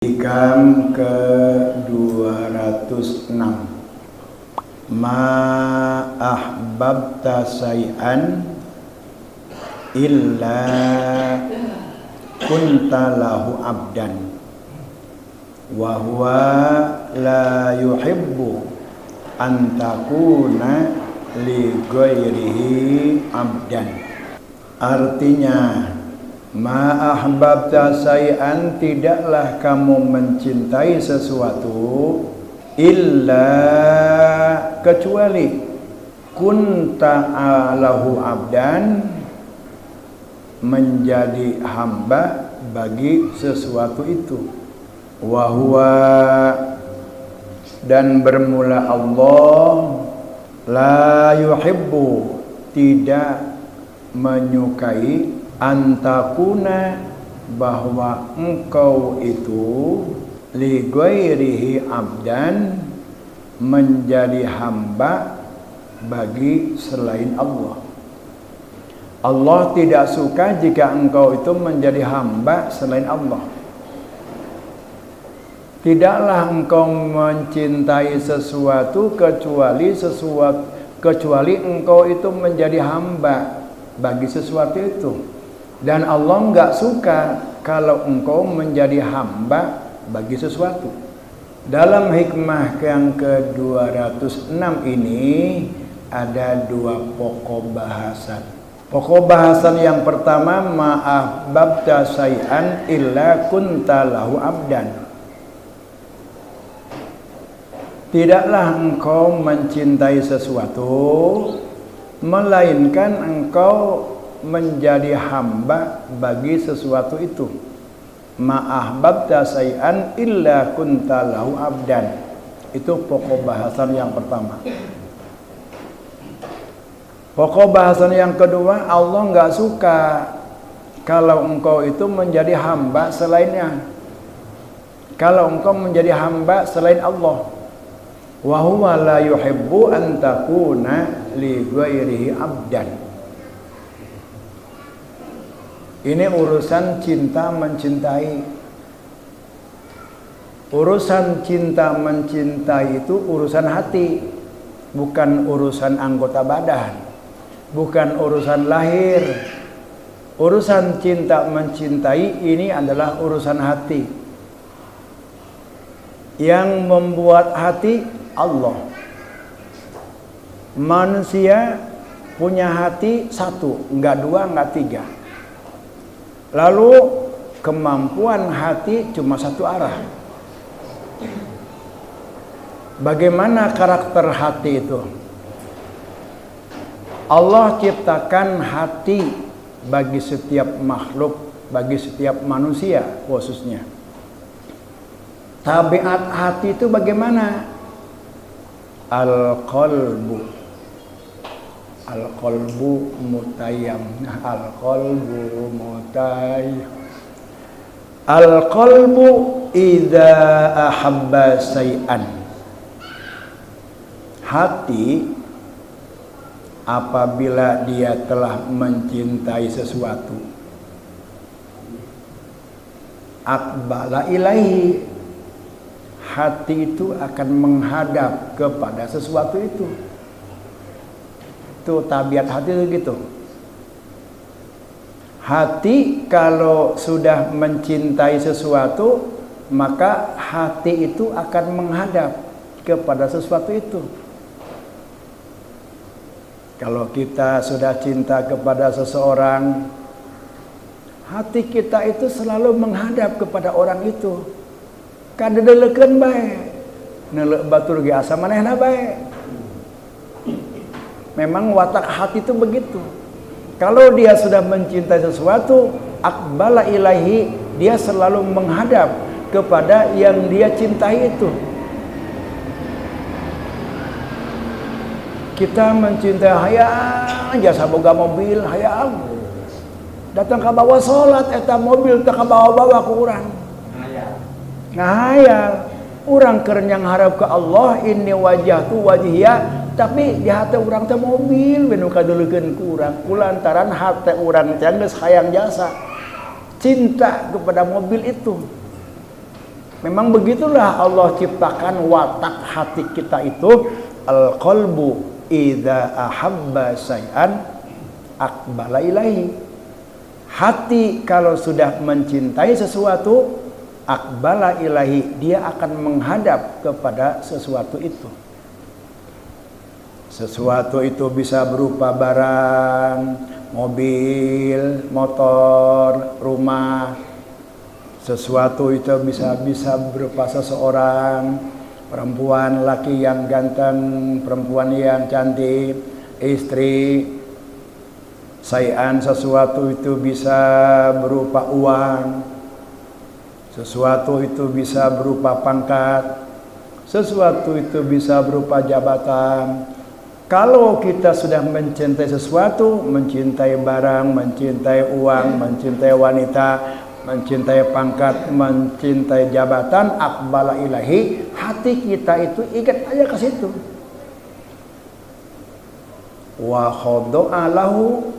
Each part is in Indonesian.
Hikam ke-206. Ma ahbabta say'an illa kunta lahu abdan wa huwa la yuhibbu an takuna li ghairihi abdan. Artinya, ma ahbabta say'an, tidaklah kamu mencintai sesuatu illa kecuali kunta lahu abdan, menjadi hamba bagi sesuatu itu. Wa huwa, dan bermula Allah, la yuhibbu, tidak menyukai, antakuna, bahwa engkau itu li ghairihi abdan, menjadi hamba bagi selain Allah. Allah tidak suka jika engkau itu menjadi hamba selain Allah. Tidaklah engkau mencintai sesuatu kecuali engkau itu menjadi hamba bagi sesuatu itu. Dan Allah enggak suka kalau engkau menjadi hamba bagi sesuatu. Dalam hikmah yang ke-206 ini ada dua pokok bahasan. Pokok bahasan yang pertama, ma'ahbabta say'an illa kunta lahu abdan. Tidaklah engkau mencintai sesuatu melainkan engkau menjadi hamba bagi sesuatu itu. Ma'ahbabta say'an illa kunta lahu abdan. Itu pokok bahasan yang pertama. Pokok bahasan yang kedua, Allah enggak suka kalau engkau itu menjadi hamba selainnya. Kalau engkau menjadi hamba selain Allah. Wa huwa la yuhibbu an takuna li ghairihi abdan. Ini urusan cinta mencintai. Urusan cinta mencintai itu urusan hati, bukan urusan anggota badan, bukan urusan lahir. Urusan cinta mencintai ini adalah urusan hati. Yang membuat hati Allah. Manusia punya hati satu, enggak dua, enggak tiga. Lalu kemampuan hati cuma satu arah. Bagaimana karakter hati itu? Allah ciptakan hati bagi setiap makhluk, bagi setiap manusia khususnya. Tabiat hati itu bagaimana? Al-qalbu mutayyam. Al-qalbu mutayyam. Al-qalbu idza ahabba say'an. Hati apabila dia telah mencintai sesuatu, aqbala ilaihi, hati itu akan menghadap kepada sesuatu itu. Itu tabiat hati itu gitu. Hati kalau sudah mencintai sesuatu, maka hati itu akan menghadap kepada sesuatu itu. Kalau kita sudah cinta kepada seseorang, hati kita itu selalu menghadap kepada orang itu. Kadedelekeun bae, neuleuh batur ge asa manehna bae. Memang watak hati itu begitu. Kalau dia sudah mencintai sesuatu, aqbala ilaihi, dia selalu menghadap kepada yang dia cintai itu. Kita mencintai hayang jasa boga mobil, hayang datang ka bawah salat eta mobil teu kabawa-bawa ku urang. Ngahayal urang keur nyang harap ke Allah, inni wajhatu wajhiya, tapi di hati urang teh mobil we nu kadeulekeun ku urang, kulantaran hati urang teh geus hayang jasa cinta kepada mobil itu. Memang begitulah Allah ciptakan watak hati kita itu. Al-qalbu idza ahabba syai'an aqbala ilaihi. Hati kalau sudah mencintai sesuatu, aqbala ilaihi, dia akan menghadap kepada sesuatu itu. Sesuatu itu bisa berupa barang, mobil, motor, rumah. Sesuatu itu bisa berupa seseorang, perempuan, laki yang ganteng, perempuan yang cantik, istri. Sesuatu itu bisa berupa uang, sesuatu itu bisa berupa pangkat, sesuatu itu bisa berupa jabatan. Kalau kita sudah mencintai sesuatu, mencintai barang, mencintai uang, mencintai wanita, mencintai pangkat, mencintai jabatan, aqbala ilahi, hati kita itu ingat aja ke situ. Wa khada'a lahu,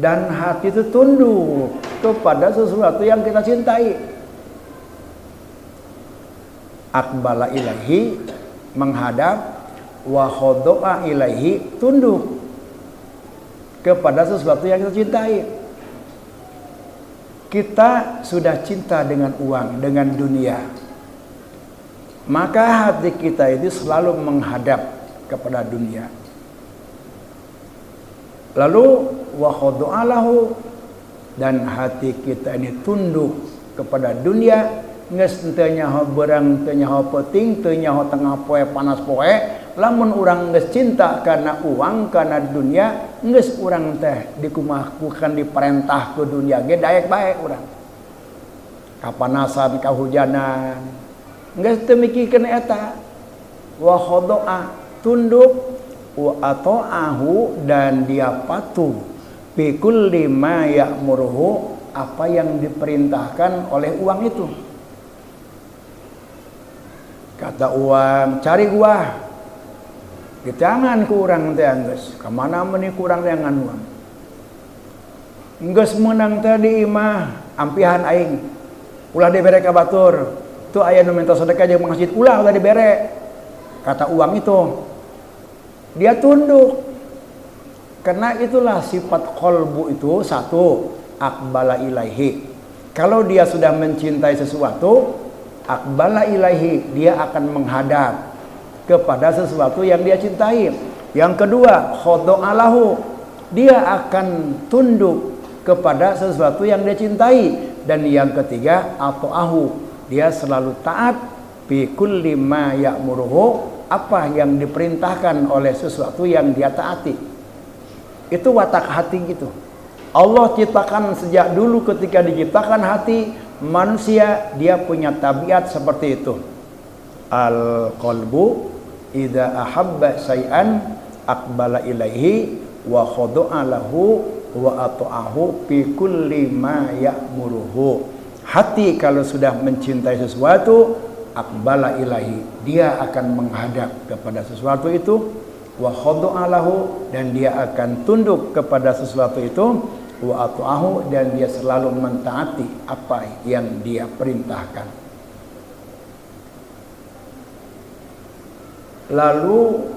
dan hati itu tunduk kepada sesuatu yang kita cintai. Aqbala ilahi, menghadap, wa khada'a ilaihi, tunduk kepada sesuatu yang kita cintai. Kita sudah cinta dengan uang, dengan dunia, maka hati kita itu selalu menghadap kepada dunia. Lalu wa khada'a lahu, dan hati kita ini tunduk kepada dunia. Geus teu nyaho beurang, teu nyaho penting, teu nyaho tengah poe panas poe. Lamun urang geus cinta karena uang, karena dunia, geus urang teh dikumakukan diperintah ke dunia ge daek bae urang. Kapanasan, kahujanan, geus teu mikirkeun eta. Wa khada'a, tunduk, wa ata'ahu, dan dia patuh bi kulli ma ya'muruhu, apa yang diperintahkan oleh uang itu. Kata uang, cari gua, jangan kurang teh geus. Kamana meuni kurang teh ngan uang. Geus meunang teh di imah, ampihan aing. Ulah dibere ka batur. Tu aya nu minta sedekah jeung masjid, ulah dibere. Kata uang itu. Dia tunduk. Karena itulah sifat qalbu itu, satu, aqbala ilaihi. Kalau dia sudah mencintai sesuatu, aqbala ilaihi, dia akan menghadap kepada sesuatu yang dia cintai. Yang kedua, khada'a lahu, dia akan tunduk kepada sesuatu yang dia cintai. Dan yang ketiga, ata'ahu, dia selalu taat bi kulli ma ya'muruhu, apa yang diperintahkan oleh sesuatu yang dia taati. Itu watak hati gitu. Allah ciptakan sejak dulu, ketika diciptakan hati manusia, dia punya tabiat seperti itu. Al-qalbu idza ahabba syai'an aqbala ilaihi wa khada'a lahu wa ata'ahu fi kulli ma ya'muruhu. Hati kalau sudah mencintai sesuatu, aqbala ilaihi, dia akan menghadap kepada sesuatu itu, wa khada'a lahu, dan dia akan tunduk kepada sesuatu itu, wa ata'ahu, dan dia selalu mentaati apa yang dia perintahkan. Lalu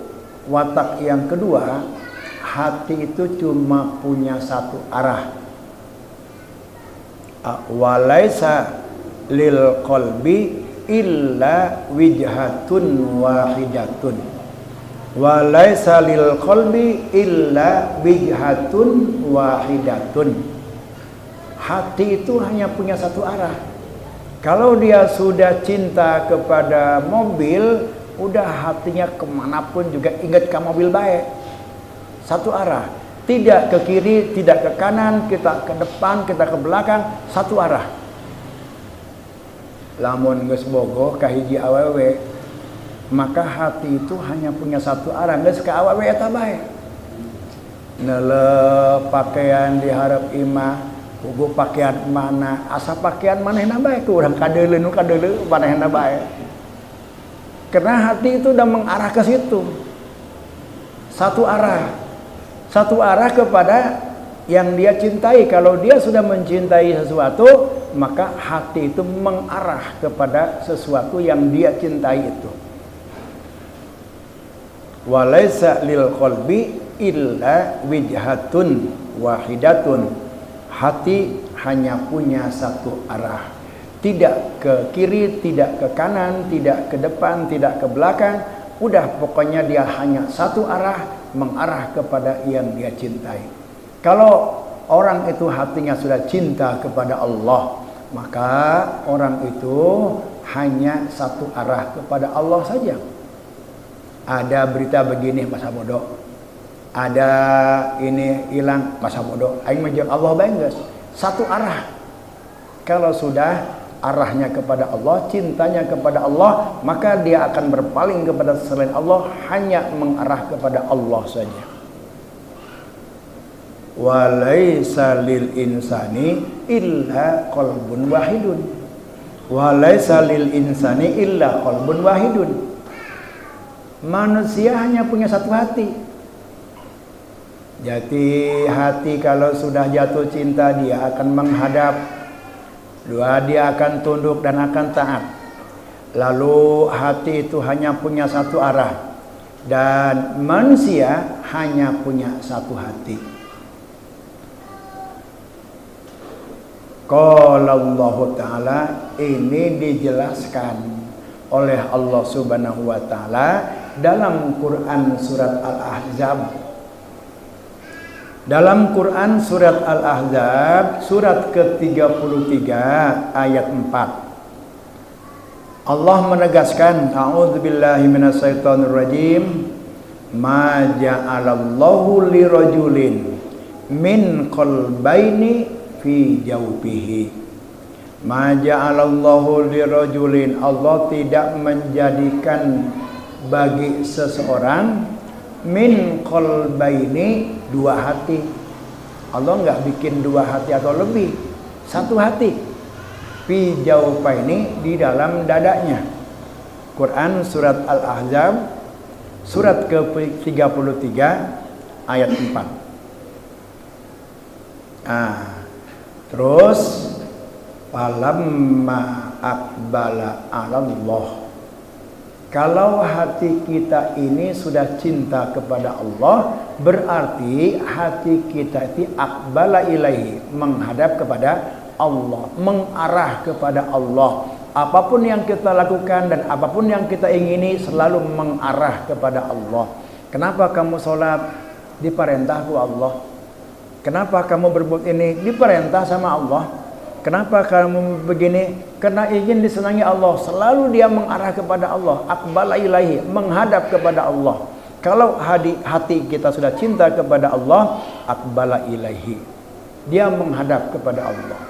watak yang kedua, hati itu cuma punya satu arah. Walaisa lil qalbi illa wijhatun wahidatun. Walaisa lil qalbi illa wijhatun wahidatun. Hati itu hanya punya satu arah. Kalau dia sudah cinta kepada mobil, udah hatinya kemanapun juga ingat ke mobil baik. Satu arah, tidak ke kiri, tidak ke kanan, kita ke depan, kita ke belakang, satu arah. Lamun geus bogoh ka hiji awewe, maka hati itu hanya punya satu arah, geus ka awewe eta bae. Neuleuh pakaian diharap imah, puguh pakaian mana, asa pakaian manehna bae ku urang kadeuleu nu kadeuleu manehna bae. Karena hati itu udah mengarah ke situ. Satu arah. Satu arah kepada yang dia cintai. Kalau dia sudah mencintai sesuatu, maka hati itu mengarah kepada sesuatu yang dia cintai itu. Walaisa lil qalbi illa wijhatun wahidatun. Hati hanya punya satu arah, tidak ke kiri, tidak ke kanan, tidak ke depan, tidak ke belakang. Udah pokoknya dia hanya satu arah, mengarah kepada yang dia cintai. Kalau orang itu hatinya sudah cinta kepada Allah, maka orang itu hanya satu arah kepada Allah saja. Ada berita begini, masa bodoh. Ada ini hilang, masa bodoh. Aing menjawab Allah baik guys. Satu arah. Kalau sudah arahnya kepada Allah, cintanya kepada Allah, maka dia akan berpaling kepada selain Allah, hanya mengarah kepada Allah saja. Walaisa lil insani illa qalbun wahidun. Walaisa lil insani illa qalbun wahidun. Manusia hanya punya satu hati. Jadi hati kalau sudah jatuh cinta, dia akan menghadap. Dua, dia akan tunduk dan akan taat. Lalu hati itu hanya punya satu arah. Dan manusia hanya punya satu hati. Qala Allah Ta'ala, ini dijelaskan oleh Allah Subhanahu wa Ta'ala dalam Quran surat Al-Ahzab. Dalam Quran surat Al-Ahzab surat ke-33 ayat 4, Allah menegaskan, a'udzubillahi minasyaitonirrajim, ma ja'alallahu lirajulin min qalbaini fi jawfihi. Ma ja'alallahu lirajulin, Allah tidak menjadikan bagi seseorang min qalbaini, dua hati. Allah enggak bikin dua hati atau lebih, satu hati. Fi jawfaini, di dalam dadanya. Quran surat Al-Ahzab surat ke-33 ayat 4. Terus falamma aqbala 'alallah, kalau hati kita ini sudah cinta kepada Allah, berarti hati kita itu aqbala ilaihi, menghadap kepada Allah, mengarah kepada Allah. Apapun yang kita lakukan dan apapun yang kita ingini selalu mengarah kepada Allah. Kenapa kamu sholat? Diperintah ku Allah. Kenapa kamu berbuat ini? Diperintah sama Allah. Kenapa kamu begini? Karena ingin disenangi Allah. Selalu dia mengarah kepada Allah. Aqbala ilaihi, menghadap kepada Allah. Kalau hati kita sudah cinta kepada Allah, aqbala ilaihi, dia menghadap kepada Allah.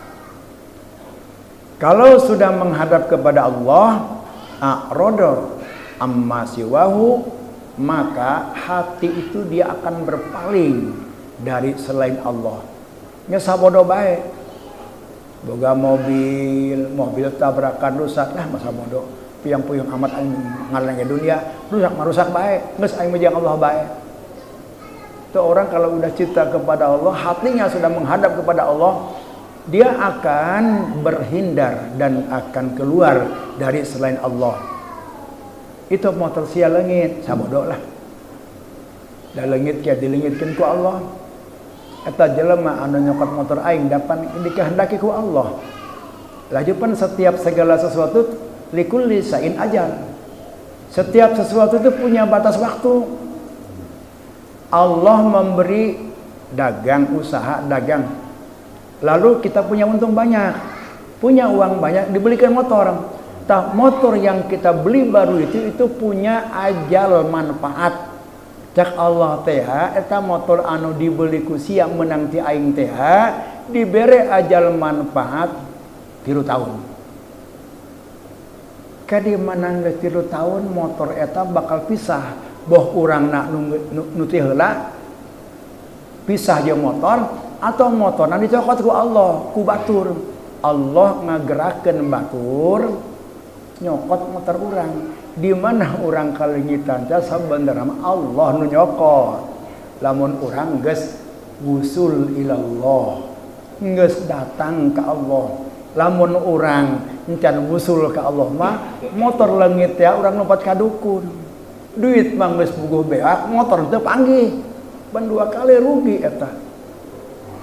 Kalau sudah menghadap kepada Allah, a'rada amma siwahu, maka hati itu dia akan berpaling dari selain Allah. Nya sabodo bae. Boga mobil tabrakan rusak, lah masa bodoh. Puyang-puyang amat aing ngalangnya dunia, rusak baik, geus aing mejang Allah baik. Itu orang kalau udah cinta kepada Allah, hatinya sudah menghadap kepada Allah, dia akan berhindar dan akan keluar dari selain Allah. Itu motor sia leungit, sabodo lah. Da leungit kia dilingitkeun ku Allah. Eta jelema anu nyokot motor aing dapan dikehendaki ku Allah. Lajupan setiap segala sesuatu likulli sain ajal. Setiap sesuatu itu punya batas waktu. Allah memberi usaha dagang. Lalu kita punya untung banyak, punya uang banyak, dibelikan motor. Motor yang kita beli baru itu punya ajal manfaat. Cak Allah teh eta motor anu dibeli ku sia menang ti aing teh dibere ajal manfaat 3 tahun. Kadi menang 3 tahun motor eta bakal pisah. Boh urangna nu teh heula pisah jeung motor atau motorna dicokot ku Allah ku batur. Allah ngagerakeun batur nyokot motor urang. Di mana orang kalengitan teh sabenerna Allah nu nyokot. Lamun urang geus wusul ilallah, geus datang ke Allah, Lamun orang encan usul ke Allah mah motor leungit ya urang lompat ka dukun. Duit mah geus bogoh beak, motor teu panggih. Ban 2 kali rugi eta.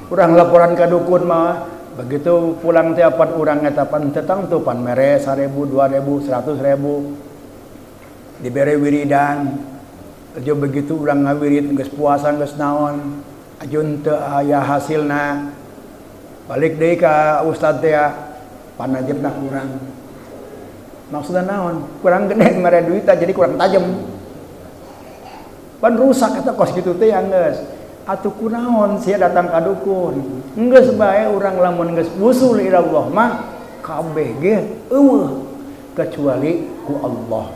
Urang laporan ka dukun mah begitu pulang tiapan urang eta pan tetang tu pan mere 1.000, 2.000, 100.000. Dibere wiridan. Aja begitu urang ngawirid geus puasa geus naon. Ajun teu aya hasilna. Balik deui ka ustad teh panajebna kurang. Maksudna naon? Kurang gede mere duit jadi kurang tajem. Pan rusak eta kos kitu teh geus. Atuh kunaon sia datang ka dukun. Geus bae urang lamun geus usul ila Allah mah kabeh ge eueuh kecuali ku Allah.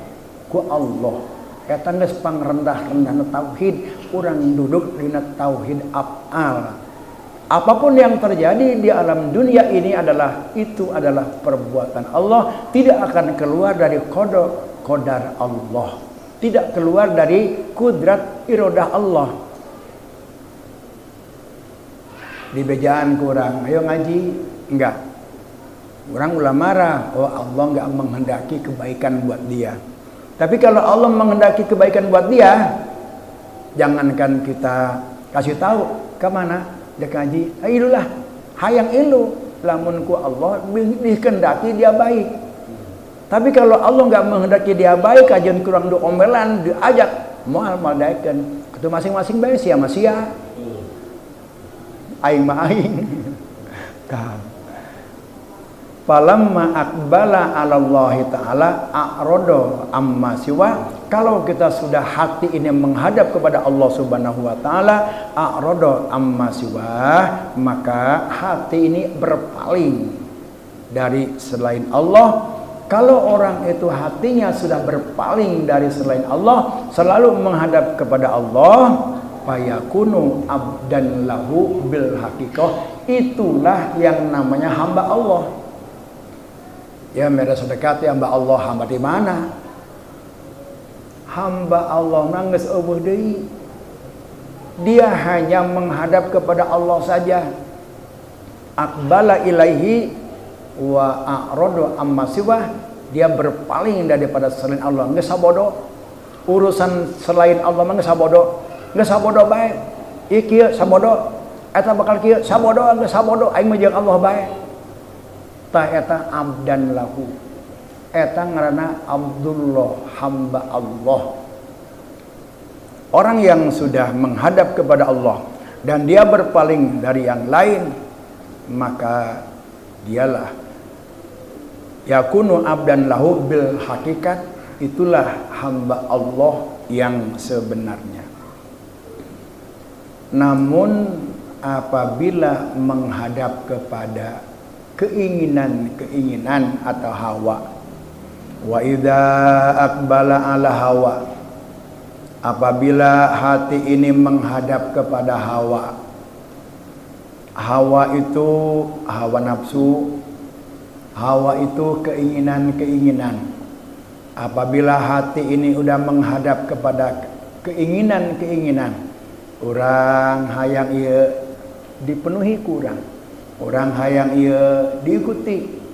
Ku Allah. Eta geus pangrendah-rendahna tauhid, urang duduk dina tauhid af'al. Apapun yang terjadi di alam dunia ini adalah perbuatan Allah, tidak akan keluar dari qadar Allah, tidak keluar dari kudrat iradah Allah. Di bejaan kurang, ayo ngaji, enggak. Orang ulah marah, oh Allah enggak menghendaki kebaikan buat dia. Tapi kalau Allah menghendaki kebaikan buat dia, jangankan kita kasih tahu ke mana dia ngaji, ilulah, hayang ilu, lamun ku Allah dikehendaki dia baik. Tapi kalau Allah enggak menghendaki dia baik, kajian kurang do ombelan, diajak moal daekeun. Kitu masing-masing bae sia mah sia. Aing mah aing. Falamma aqbala 'ala Allah taala a'rada amma siwa. Kalau kita sudah hati ini menghadap kepada Allah Subhanahu wa taala, a'rada amma siwa, maka hati ini berpaling dari selain Allah. Kalau orang itu hatinya sudah berpaling dari selain Allah, selalu menghadap kepada Allah, fayakunu abdan lahu bil haqiqah, itulah yang namanya hamba Allah. Ya mereka sedekat ya hamba Allah, hamba di mana? Hamba Allah nangis eueuh deui. Dia hanya menghadap kepada Allah saja. Aqbala ilaihi wa a'rada amma siwa, dia berpaling daripada selain Allah. Geus sabodo. Urusan selain Allah mah geus sabodo. Geus sabodo bae. Ieu kieu sabodo, eta bakal kieu sabodo, geus sabodo, aing mah jeung Allah bae. Ta eta abdan lahu. Eta ngaranna Abdullah, hamba Allah. Orang yang sudah menghadap kepada Allah dan dia berpaling dari yang lain, maka dialah yakunu abdan lahu bil hakikat, itulah hamba Allah yang sebenarnya. Namun apabila menghadap kepada keinginan atau hawa, wa idza aqbala ala hawa, apabila hati ini menghadap kepada hawa. Hawa itu hawa nafsu, hawa itu keinginan-keinginan. Apabila hati ini udah menghadap kepada keinginan-keinginan, orang hayang ieu dipenuhi kurang, orang hayang ieu diikuti.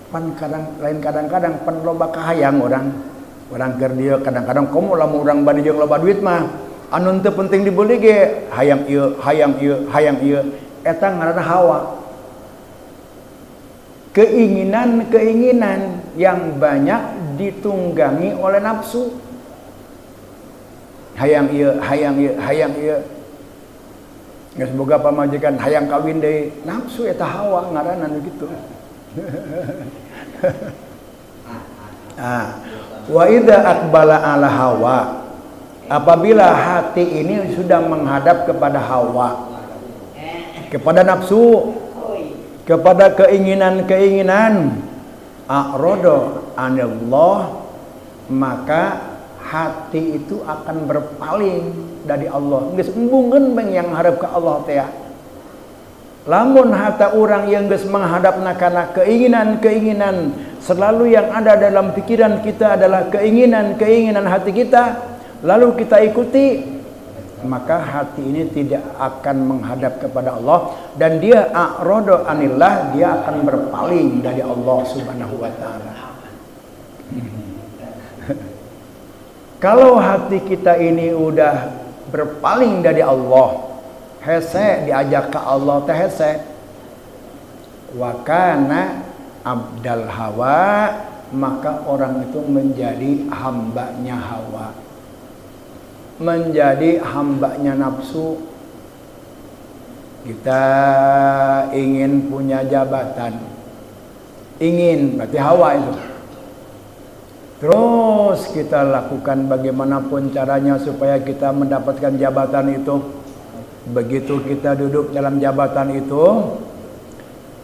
Pan kadang-kadang pan loba kahayang orang keur dieu kadang-kadang komo lamun urang bade jeung loba duit mah anu teu penting dibeli ge hayang ieu eta ngaranna hawa. Keinginan-keinginan yang banyak ditunggangi oleh nafsu. Hayang ieu geus boga pamajikan hayang kawin deui, nafsu eta hawa ngaranna gitu. Wa idza aqbala ala hawa, apabila hati ini sudah menghadap kepada hawa, kepada nafsu, kepada keinginan-keinginan, a'rada anillah, maka hati itu akan berpaling dari Allah. Geus embungkeun beng yang hareup ka Allah teh. Lamun hata orang yang geus menghadapna kana keinginan-keinginan, selalu yang ada dalam pikiran kita adalah keinginan-keinginan hati kita, lalu kita ikuti, maka hati ini tidak akan menghadap kepada Allah, dan dia a'rada anillah, dia akan berpaling dari Allah Subhanahu wa taala. Kalau hati kita ini udah berpaling dari Allah, hese diajak ke Allah teh hese, wa kana abdal hawa, maka orang itu menjadi hambanya hawa, menjadi hambanya nafsu. Kita ingin punya jabatan, ingin berarti hawa itu. Terus kita lakukan bagaimanapun caranya supaya kita mendapatkan jabatan itu. Begitu kita duduk dalam jabatan itu,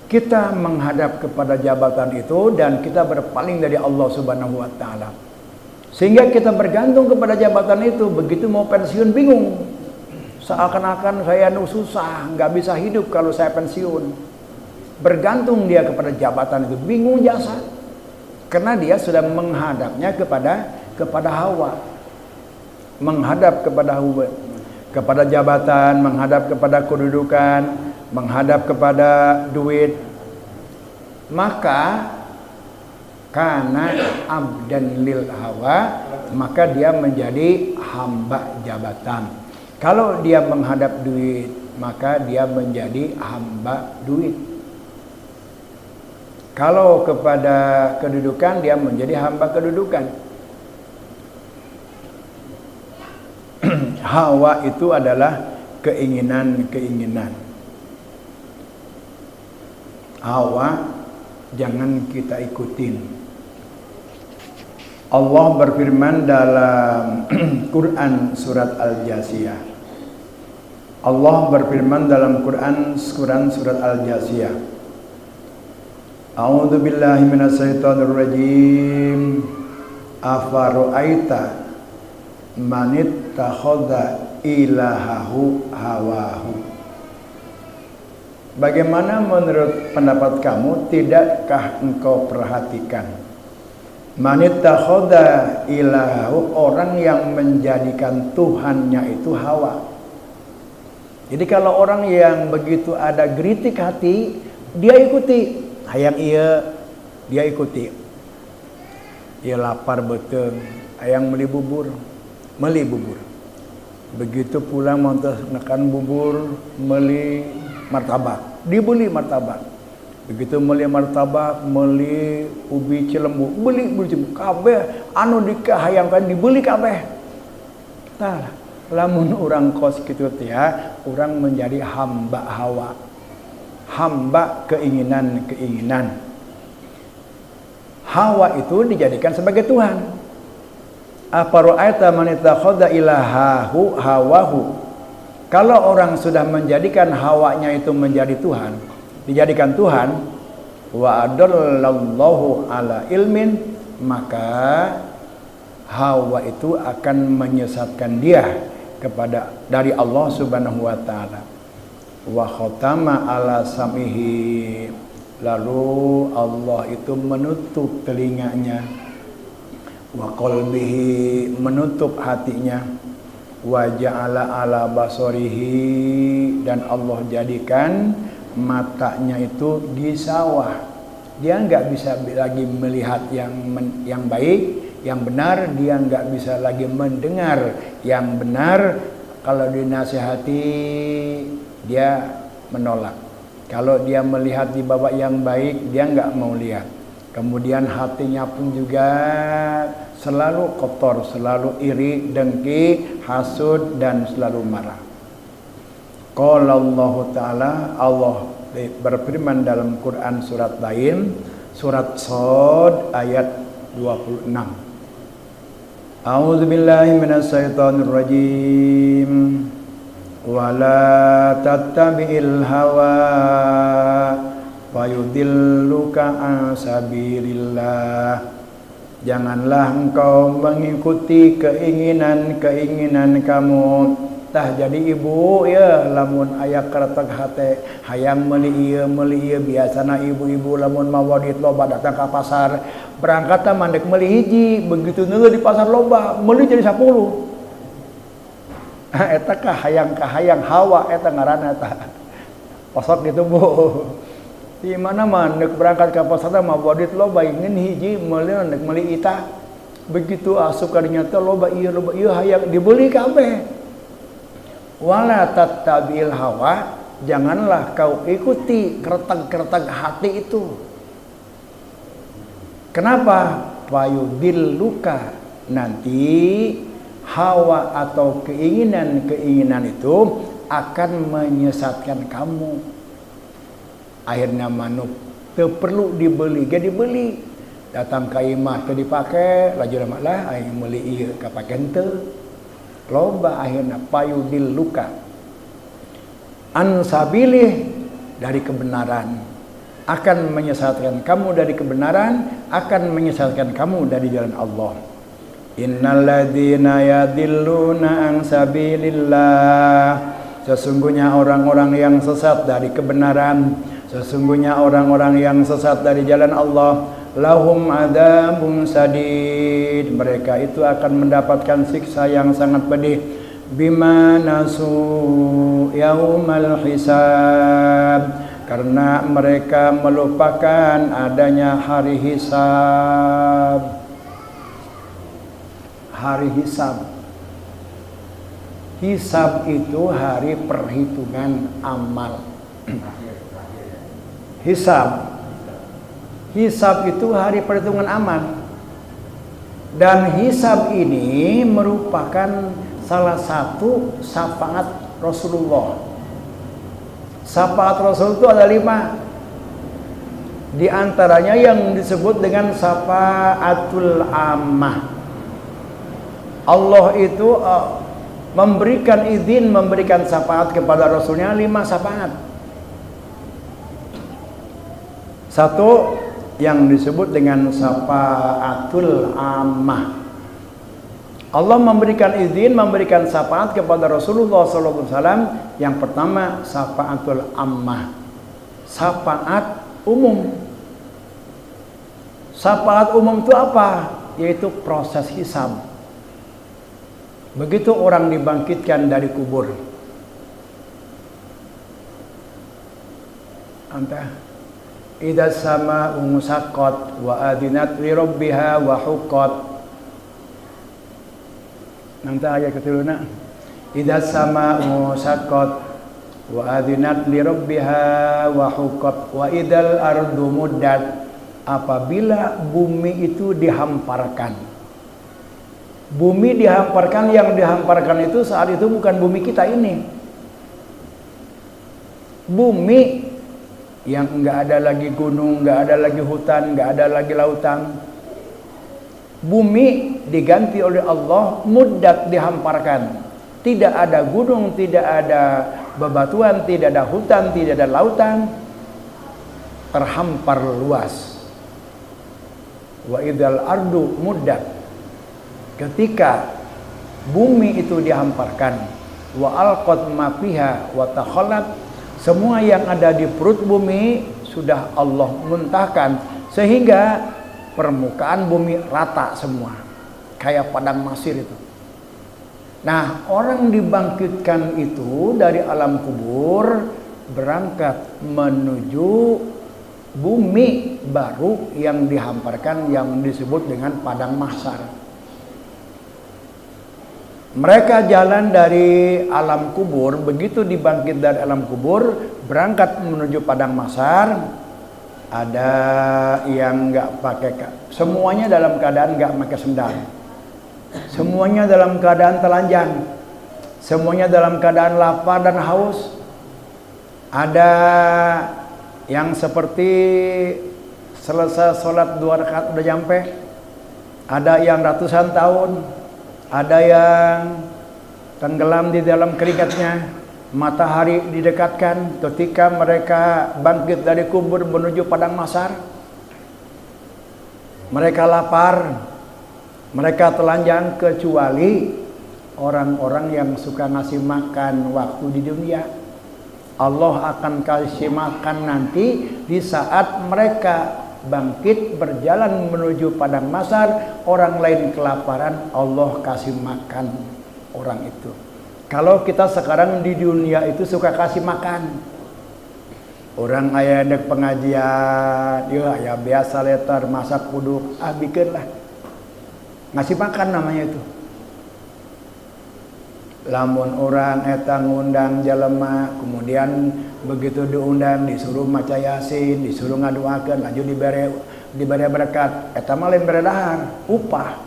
kita menghadap kepada jabatan itu dan kita berpaling dari Allah Subhanahu wa taala. Sehingga kita bergantung kepada jabatan itu. Begitu mau pensiun bingung. Seakan-akan saya susah, nggak bisa hidup kalau saya pensiun. Bergantung dia kepada jabatan itu, bingung jasa. Karena dia sudah menghadapnya kepada hawa. Menghadap kepada hawa, kepada jabatan, menghadap kepada kedudukan, menghadap kepada duit. Maka karena abdan lil hawa, maka dia menjadi hamba jabatan. Kalau dia menghadap duit, maka dia menjadi hamba duit. Kalau kepada kedudukan, dia menjadi hamba kedudukan. Hawa itu adalah keinginan-keinginan. Hawa jangan kita ikutin. Allah berfirman dalam Quran surat Al-Jasiyah. Allah berfirman dalam Quran surat Al-Jasiyah. A'udzu billahi minasyaitonir rajim. Afara'aita man ittakhadha ilahahu hawahu. Bagaimana menurut pendapat kamu, tidakkah engkau perhatikan man ittakhadha ilahahu, orang yang menjadikan Tuhannya itu hawa. Jadi kalau orang yang begitu ada geritik hati, dia ikuti. Hayang iya, dia ikuti. Ia lapar betul, hayang beli bubur. Begitu pulang montos nekan bubur, beli martabak, dibeli martabak. Begitu beli martabak, beli ubi cilembu, beli cilembu. Kabeh anu dikahayangkan dibeli kabeh. Tah, lamun orang kos kitu teh ya, orang menjadi hamba hawa. Hamba keinginan-keinginan. Hawa itu dijadikan sebagai Tuhan. Afara'aita man ittakhadha ilahahu hawahu. Kalau orang sudah menjadikan hawanya itu menjadi Tuhan, dijadikan Tuhan, wa adallallahu ala ilmin, maka hawa itu akan menyesatkan dia dari Allah Subhanahu wa taala. Wa khatama ala samihi, lalu Allah itu menutup telinganya, wa qalbihi, menutup hatinya, wa ja'ala ala basarihi, dan Allah jadikan matanya itu di sawah. Dia enggak bisa lagi melihat yang baik, yang benar, dia enggak bisa lagi mendengar yang benar. Kalau dinasihati, dia menolak. Kalau dia melihat di bawah yang baik, dia enggak mau lihat. Kemudian hatinya pun juga selalu kotor, selalu iri, dengki, hasud, dan selalu marah. Qala Allah Ta'ala, Allah berfirman dalam Quran surat lain, surat Shad ayat 26. A'udzu billahi minasyaitonir rajim. Wala tattabi'il hawa fayudilluka an sabilillah. Janganlah engkau mengikuti keinginan-keinginan kamu. Tah jadi ibu ya, lamun aya karatak hate hayang meuli ieu biasana ibu-ibu lamun mawa duit loba datang ka pasar, berangkat teh mandek meuli hiji, begitu neuleuh di pasar loba meuli jadi 10. Eta kahayang Hawa eta ngaranna eta. Posok gitu Bu. Di mana mah neuk berangkat ka pasar mah bodit loba ingin hiji meuli neuk meuli ita. Begitu asup ka dinya teh loba ieu hayang dibeli kabeh. Wala tattabil hawa, janganlah kau ikuti keretag-keretag hati itu. Kenapa? Fayudilluka, nanti hawa atau keinginan itu akan menyesatkan kamu. Akhirnya manuk teu perlu dibeli, ge dibeli. Datang ka imah teu dipake, laju lah aing meuli ieu kapaken teu. Loba akhirnya fayudilluka an sabilih, dari kebenaran, akan menyesatkan kamu dari kebenaran, akan menyesatkan kamu dari jalan Allah. Innalladzina yadilluna an sabilillah, sesungguhnya orang-orang yang sesat dari kebenaran, sesungguhnya orang-orang yang sesat dari jalan Allah, lahum adzabun sadid, mereka itu akan mendapatkan siksa yang sangat pedih. Bima nasu yaumal hisab, karena mereka melupakan adanya hari hisab. Hari hisab, hisab itu hari perhitungan amal. Hisab itu hari perhitungan amal. Dan hisab ini merupakan salah satu syafaat Rasulullah. Syafaat Rasul itu ada 5. Di antaranya yang disebut dengan syafaatul ammah. Allah itu memberikan izin, memberikan syafaat kepada Rasulnya 5 syafaat. Satu yang disebut dengan syafaatul ammah. Allah memberikan izin, memberikan syafaat kepada Rasulullah SAW. Yang pertama syafaatul ammah, syafaat umum. Syafaat umum itu apa? Yaitu proses hisab. Begitu orang dibangkitkan dari kubur, idza sama'u musaqqat wa adinat li rabbiha wa huqqat. Nanti ayat ketiluna, idza sama'u musaqqat wa adinat li rabbiha wa huqqat wa idzal ardu muddat, apabila bumi itu dihamparkan. Bumi dihamparkan, yang dihamparkan itu saat itu bukan bumi kita ini. Bumi yang enggak ada lagi gunung, enggak ada lagi hutan, enggak ada lagi lautan. Bumi diganti oleh Allah, muddat, dihamparkan. Tidak ada gunung, tidak ada bebatuan, tidak ada hutan, tidak ada lautan. Terhampar luas. Wa idzal ardu muddat, ketika bumi itu dihamparkan, wa alqat ma fiha wa takhallat, semua yang ada di perut bumi sudah Allah muntahkan sehingga permukaan bumi rata semua, kayak padang pasir itu. Nah, orang dibangkitkan itu dari alam kubur berangkat menuju bumi baru yang dihamparkan, yang disebut dengan padang mahsyar. Mereka jalan dari alam kubur, begitu dibangkit dari alam kubur, berangkat menuju padang mahsyar. Ada yang nggak pakai, semuanya dalam keadaan nggak pakai sendal, semuanya dalam keadaan telanjang, semuanya dalam keadaan lapar dan haus. Ada yang seperti selesai sholat 2 rakaat udah nyampe, ada yang ratusan tahun. Ada yang tenggelam di dalam keringatnya, matahari didekatkan ketika mereka bangkit dari kubur menuju padang mahsyar. Mereka lapar, mereka telanjang, kecuali orang-orang yang suka ngasih makan waktu di dunia. Allah akan kasih makan nanti di saat mereka bangkit berjalan menuju padang mahsyar. Orang lain kelaparan, Allah kasih makan orang itu. Kalau kita sekarang di dunia itu suka kasih makan. Orang aya dek pengajian, ya biasa letar masak kuduk, bikin lah. Ngasih makan namanya itu. Lamun orang eta ngundang jelema, kemudian begitu diundang disuruh maca Yasin, disuruh ngaduakeun, laju dibere berkat, eta mah lain bere dahar, upah.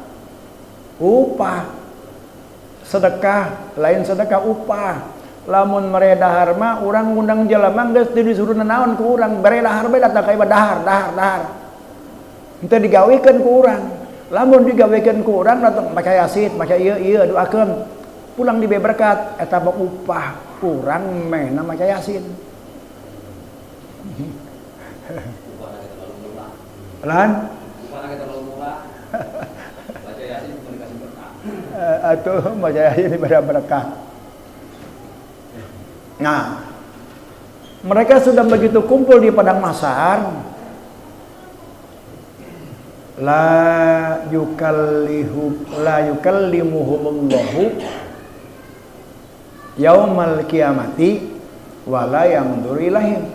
Sedekah lain sedekah upah. Lamun mere dahar mah urang ngundang jelema geus disuruh nanaon ku urang, bere dahar bae datang ka dahar. Henteu digawikeun ku urang. Lamun digawikeun ku urang datang maca Yasin, maca ieu doakeun. Pulang diberi berkat, eta mah upah urang mehna maca Yasin. Lan? Upahna kita terlalu murah. Baca Yasin cuma dikasih berkah. Atuh baca Yasin diberi berkah. Nah, mereka sudah begitu kumpul di padang mahsyar, la yukallimuhumullahu yaumal qiyamati wala yanzuru ilaihim.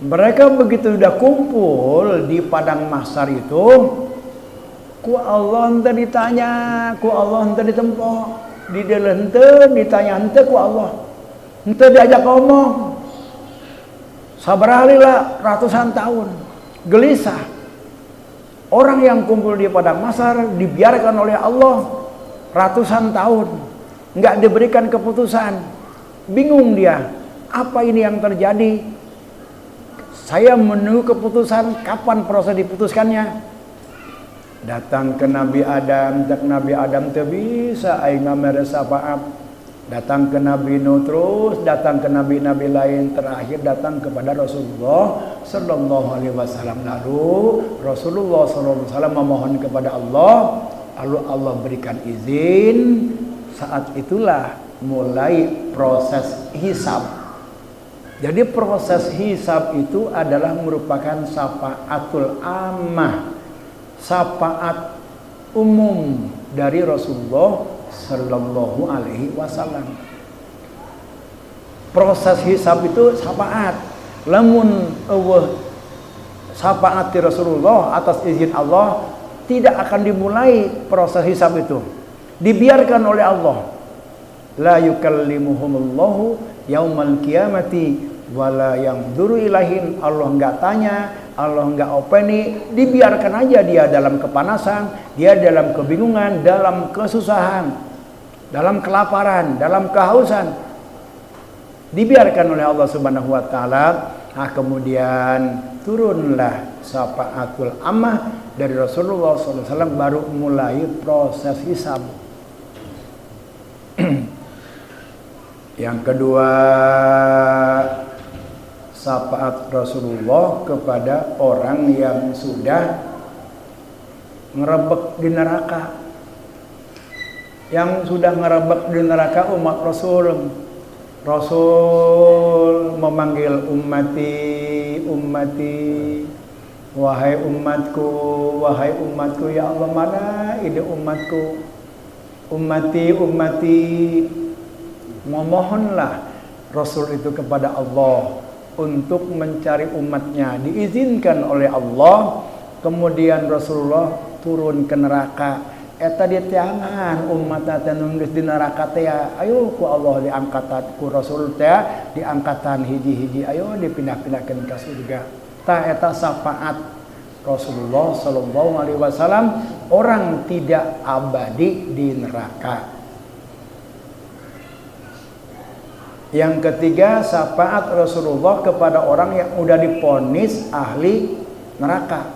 Mereka begitu sudah kumpul di padang mahsyar itu, ku Allah henteu ditanya, ku Allah henteu ditempo, di dalam henteu ditanya henteu ku Allah. Henteu diajak ngomong. Sabaraha lila ratusan tahun gelisah. Orang yang kumpul di padang mahsyar dibiarkan oleh Allah ratusan tahun, enggak diberikan keputusan. Bingung dia, apa ini yang terjadi? Saya menunggu keputusan, kapan proses diputuskannya? Datang ke Nabi Adam, Nabi Adam teu bisa aing mere syafaat. Datang ke Nabi Nuh, terus datang ke nabi-nabi lain, terakhir datang kepada Rasulullah sallallahu alaihi wasallam. Lalu Rasulullah sallallahu alaihi wasallam memohon kepada Allah, lalu Allah berikan izin. Saat itulah mulai proses hisab. Jadi proses hisab itu adalah merupakan syafaatul ammah, syafaat umum dari Rasulullah sallallahu alaihi wasallam. Proses hisab itu syafaat. Lamun syafaat Rasulullah atas izin Allah, tidak akan dimulai proses hisab itu. Dibiarkan oleh Allah. La yukallimuhumullahu yaumal qiyamati wala yanzuru ilaihim. Allah enggak tanya, Allah enggak openi, dibiarkan aja dia dalam kepanasan, dia dalam kebingungan, dalam kesusahan, dalam kelaparan, dalam kehausan. Dibiarkan oleh Allah Subhanahu wa taala. Nah, kemudian turunlah syafaatul ammah dari Rasulullah SAW, baru mulai proses hisab. Yang kedua, syafaat Rasulullah kepada orang yang sudah ngerebek di neraka. Yang sudah ngerebek di neraka umat Rasul. Rasul memanggil ummati, wahai umatku, ya Allah, mana ini umatku, ummati. Memohonlah Rasul itu kepada Allah untuk mencari umatnya, diizinkan oleh Allah. Kemudian Rasulullah turun ke neraka. Eta dia tiangan umat teh nu geus di neraka teh, ayo ku Allah diangkat, ku Rasul teh diangkatan hiji-hiji, ayo dipindah-pindahkeun ka surga. Tah eta syafaat Rasulullah sallallahu alaihi wasallam, orang tidak abadi di neraka. Yang ketiga, syafaat Rasulullah kepada orang yang udah divonis ahli neraka.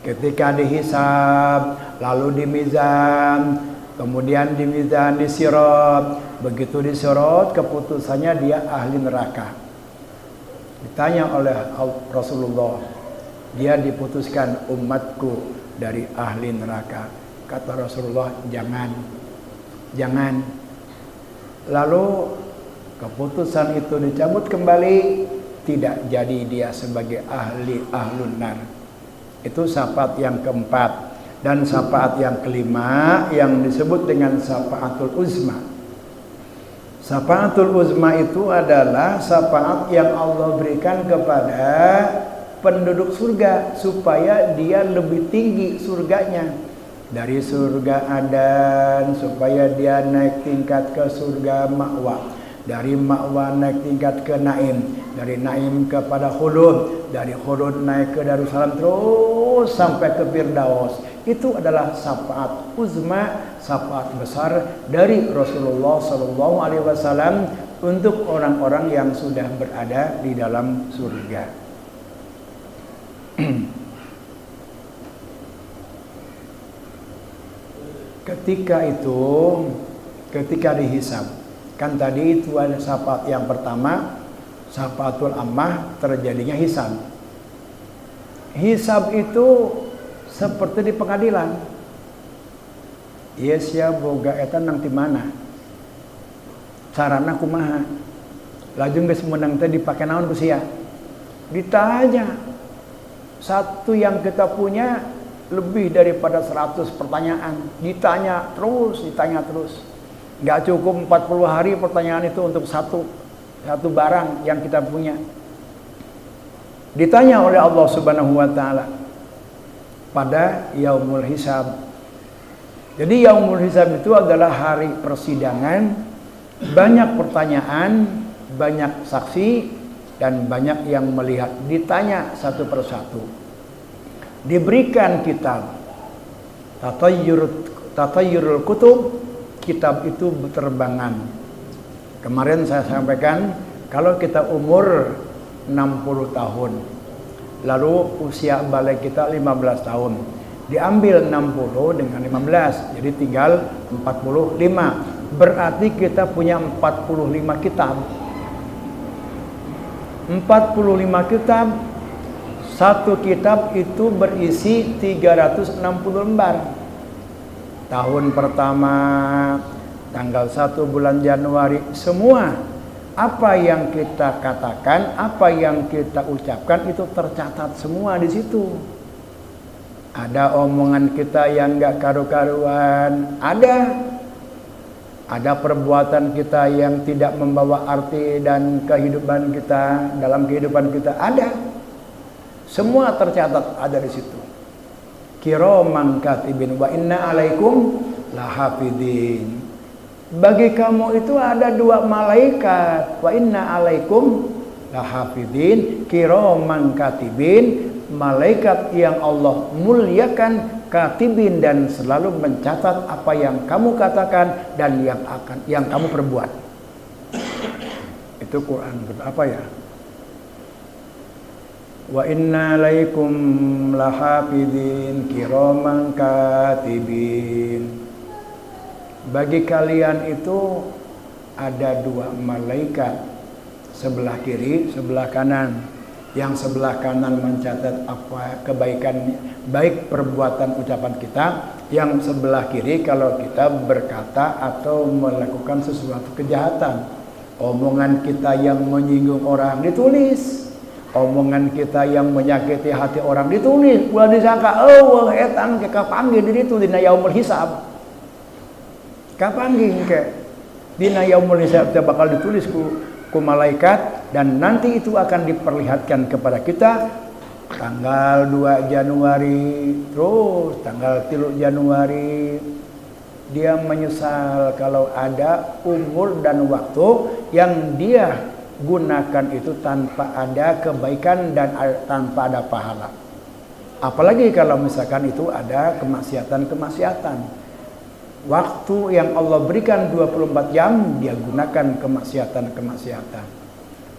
Ketika dihisab, lalu dimizan, kemudian dimizan, disirat. Begitu disirat, keputusannya dia ahli neraka. Ditanya oleh Rasulullah, dia diputuskan umatku dari ahli neraka. Kata Rasulullah, jangan. Lalu keputusan itu dicabut kembali, tidak jadi dia sebagai ahlun nar. Itu syafaat yang keempat. Dan syafaat yang kelima yang disebut dengan syafaatul uzma. Syafaatul uzma itu adalah syafaat yang Allah berikan kepada penduduk surga supaya dia lebih tinggi surganya. Dari surga Adan supaya dia naik tingkat ke surga Ma'wa. Dari Ma'wa naik tingkat ke Naim. Dari Naim kepada Khulud. Dari Khulud naik ke Darussalam terus sampai ke Firdaus. Itu adalah syafaat uzma, syafaat besar dari Rasulullah SAW untuk orang-orang yang sudah berada di dalam surga. Ketika dihisab, kan tadi itu ada syafaat yang pertama, syafaatul ammah, terjadinya hisab. Hisab itu seperti di pengadilan. Yes ya boga eta nang ti mana? Carana kumaha? Lajeng geus meunang teh dipake naon ku sia? Ditanya. Satu yang kita punya lebih daripada 100 pertanyaan. Ditanya terus. Enggak cukup 40 hari pertanyaan itu untuk satu barang yang kita punya. Ditanya oleh Allah Subhanahu wa taala pada yaumul hisab. Jadi yaumul hisab itu adalah hari persidangan, banyak pertanyaan, banyak saksi dan banyak yang melihat. Ditanya satu persatu. Diberikan kitab Tatayyurul Kutub, kitab itu berterbangan. Kemarin saya sampaikan kalau kita umur 60 tahun lalu usia balik kita 15 tahun, diambil 60 dengan 15 jadi tinggal 45, berarti kita punya 45 kitab. 45 kitab, satu kitab itu berisi 360 lembar. Tahun pertama, tanggal 1 bulan Januari, semua apa yang kita katakan, apa yang kita ucapkan itu tercatat semua di situ. Ada omongan kita yang enggak karu-karuan, ada perbuatan kita yang tidak membawa arti dan kehidupan kita, dalam kehidupan kita ada. Semua tercatat ada di situ. Kiraman katibin wa inna alaikum lahafidin. Bagi kamu itu ada 2 malaikat, wa inna alaikum lahafidin, kiraman katibin, malaikat yang Allah muliakan, katibin, dan selalu mencatat apa yang kamu katakan dan yang kamu perbuat. Itu Quran apa ya? Wa inna alaikum lahafidin kiraman katibin. Bagi kalian itu ada 2 malaikat, sebelah kiri, sebelah kanan. Yang sebelah kanan mencatat apa kebaikan, baik perbuatan ucapan kita. Yang sebelah kiri kalau kita berkata atau melakukan sesuatu kejahatan. Omongan kita yang menyinggung orang ditulis. Omongan kita yang menyakiti hati orang ditulis. Ulah disangka eueuh eta ke kapanggih di ditu dina yaumul hisab. Kapanggih ke dina yaumul hisab teh bakal ditulis ku malaikat, dan nanti itu akan diperlihatkan kepada kita tanggal 2 Januari, terus tanggal 3 Januari. Dia menyesal kalau ada umur dan waktu yang dia gunakan itu tanpa ada kebaikan dan tanpa ada pahala. Apalagi kalau misalkan itu ada kemaksiatan. Waktu yang Allah berikan 24 jam dia gunakan kemaksiatan.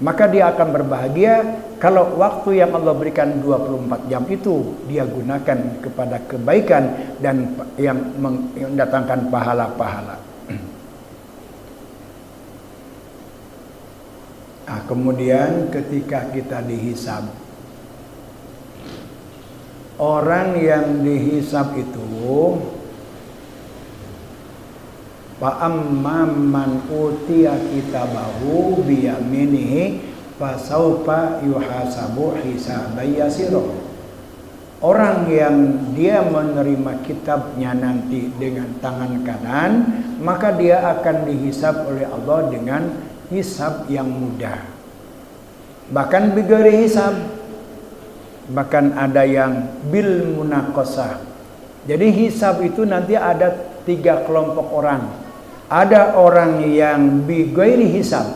Maka dia akan berbahagia kalau waktu yang Allah berikan 24 jam itu dia gunakan kepada kebaikan dan yang mendatangkan pahala-pahala. Nah, kemudian ketika kita dihisab, orang yang dihisab itu man utiya kitabahu biyaminihi fasaufa yuhasabu hisaban yasira. Orang yang dia menerima kitabnya nanti dengan tangan kanan, maka dia akan dihisab oleh Allah dengan hisab yang mudah. Bahkan bighairi hisab. Bahkan ada yang bil munaqasah. Jadi hisab itu nanti ada 3 kelompok orang. Ada orang yang bighairi hisab.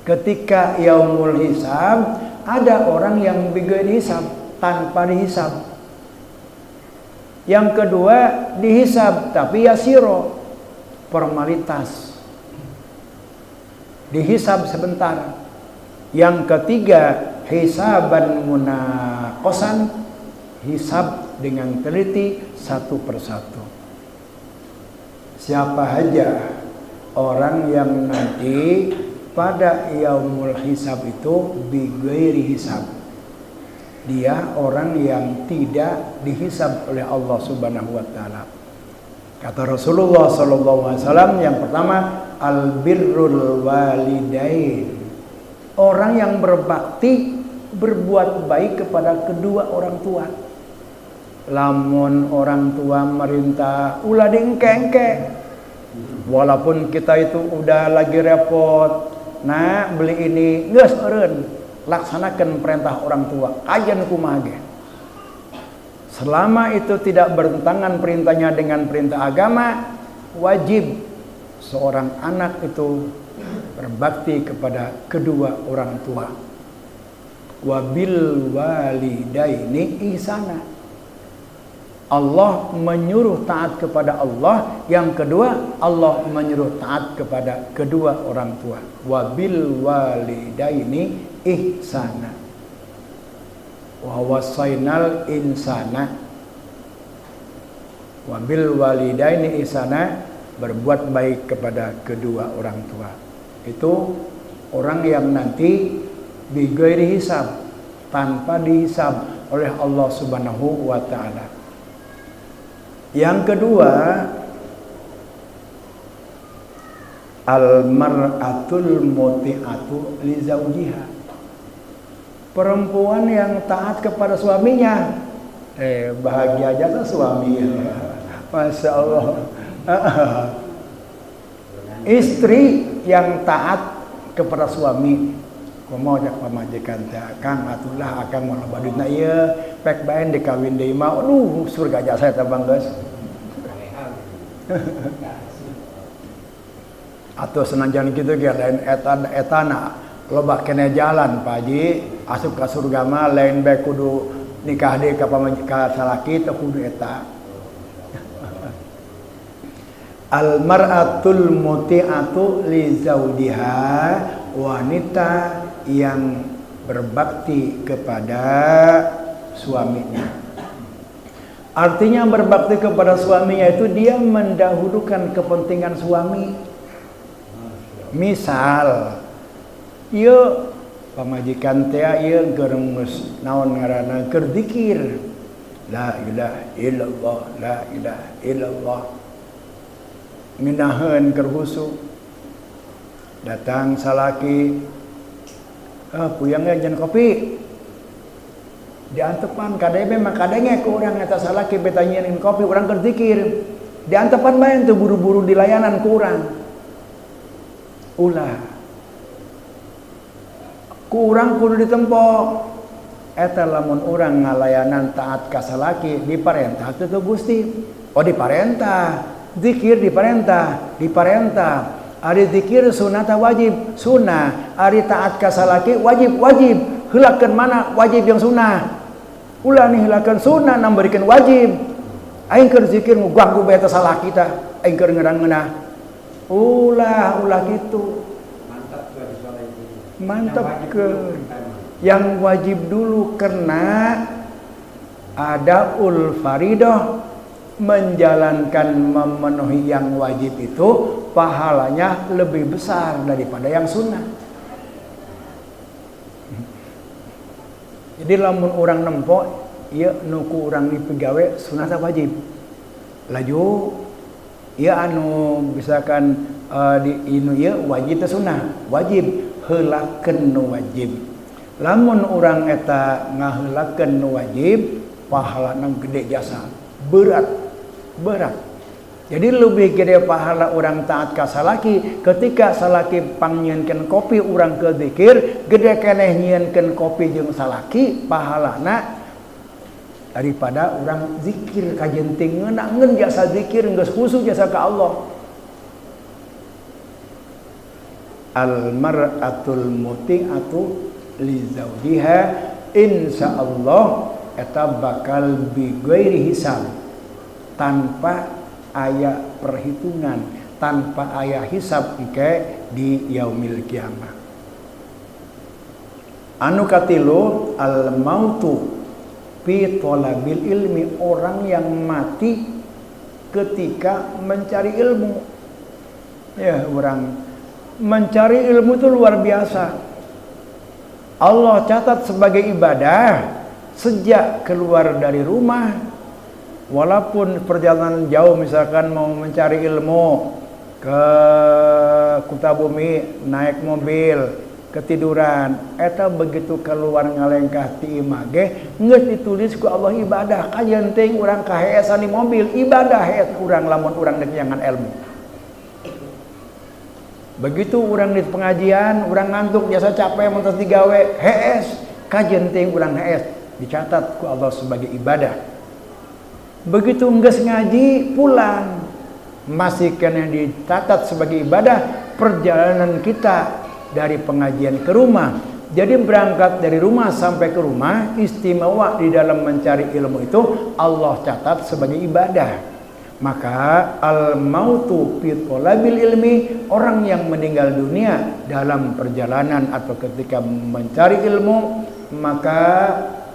Ketika yaumul hisab, ada orang yang bighairi hisab, tanpa dihisab. Yang kedua dihisab tapi yasiro, formalitas. Dihisab sebentar. Yang ketiga hisaban munaqasan, hisab dengan teliti satu persatu. Siapa saja orang yang nanti pada yaumul hisab itu bighairi hisab, dia orang yang tidak dihisab oleh Allah Subhanahu wa taala. Kata Rasulullah sallallahu alaihi wasallam, yang pertama albirrul walidain. Orang yang berbakti, berbuat baik kepada kedua orang tua. Lamun orang tua merintah ulah diengke-engke. Walaupun kita itu udah lagi repot, nah beli ini geus eureun, laksanakan perintah orang tua, kajian kumaha ge. Selama itu tidak bertentangan perintahnya dengan perintah agama, wajib seorang anak itu berbakti kepada kedua orang tua. Wabil walidaini ihsana. Allah menyuruh taat kepada Allah. Yang kedua, Allah menyuruh taat kepada kedua orang tua. Wabil walidaini ihsana. Wa wasainal insana. Wabil walidaini ihsana, berbuat baik kepada kedua orang tua. Itu orang yang nanti bighairi hisab, tanpa dihisab oleh Allah Subhanahu wa taala. Yang kedua, al-mar'atul muti'atu li zaujiha. Perempuan yang taat kepada suaminya. Bahagia aja suami. Masya Allah. Istri yang taat kepada suami, kumaha jak pamajikan teh, Kang atulah akang mau badutna ieu pek baen dikawin deui mah, aduh surga jasa eta Bang geus. Atuh senajan kitu ge lain etana loba keneh jalan Pak Haji, asup ka surga mah lain bae kudu nikah deui ka pamajikan salaki teh kudu eta. Al-mar'atul muti'atu li zaujiha, wanita yang berbakti kepada suaminya. Artinya berbakti kepada suaminya itu dia mendahulukan kepentingan suami. Misal, ieu pamajikan teh ieu geus naon ngaranna keur zikir. La ilaha illallah, la ilaha illallah. Nginaheun keur husu. Datang salaki, puyang jangan kopi. Diantepan kadebe mah kadenge ku urang eta salaki beta nyieun kopi, urang keur zikir. Diantepan bae teu buru-buru di layanan ku urang. Ulah. Ku urang kudu ditempo. Eta lamun urang ngalayanan taat ka salaki diparentah teu Gusti. Oh diparentah. Zikir diparentah. Ari zikir sunata wajib, sunnah. Ari taat ka salaki wajib. Heulakeun mana wajib yang sunnah. Ulah nih heulakeun sunnah nambahkeun wajib. Aing keur zikir nguganggu bae eta salaki tah. Aing keur ngeunah. Ulah kitu. Mantap ke. Yang wajib dulu karena ada faridah. Menjalankan memenuhi yang wajib itu pahalanya lebih besar daripada yang sunnah. Jadi lamun orang nempo ieu nuku urang dipegawe sunnah wajib. Laju ieu anu misalkan di inu ieu wajib teh sunnah, wajib heulakeun nu wajib. Lamun urang eta ngaheulakeun nu wajib pahala nang gede jasa, berat. Jadi lebih gede pahala orang taat ka salaki ketika salaki pangnyiankeun kopi urang ke zikir, gede keneh nyieunkeun kopi jeung salaki pahalana daripada orang zikir kajenting ngeunangeun jasa zikir geus khusus jasa ka Allah. Al mar'atul muti'atu li zawjiha insyaallah eta bakal bi ghairi hisab, tanpa aya perhitungan, tanpa aya hisab ike di yaumil kiamah. Anu katilu al mautu fi thalabil ilmi, orang yang mati ketika mencari ilmu. Ya, orang mencari ilmu itu luar biasa. Allah catat sebagai ibadah sejak keluar dari rumah. Walaupun perjalanan jauh, misalkan mau mencari ilmu ke Kutabumi naik mobil ketiduran, eta begitu keluar ngalengkah ti imah ge geus ditulis ku Allah ibadah. Kajenting urang kaheesan di mobil ibadah heet urang lamun urang deuk nyangan ilmu. Begitu urang di pengajian, urang ngantuk jasa capek mun tos digawe hees, kajenting urang hees dicatat ku Allah sebagai ibadah. Begitu geus ngaji pulang masih kena dicatat sebagai ibadah perjalanan kita dari pengajian ke rumah. Jadi berangkat dari rumah sampai ke rumah, istimewa di dalam mencari ilmu itu Allah catat sebagai ibadah. Maka al mautu fi thalabil ilmi, orang yang meninggal dunia dalam perjalanan atau ketika mencari ilmu, maka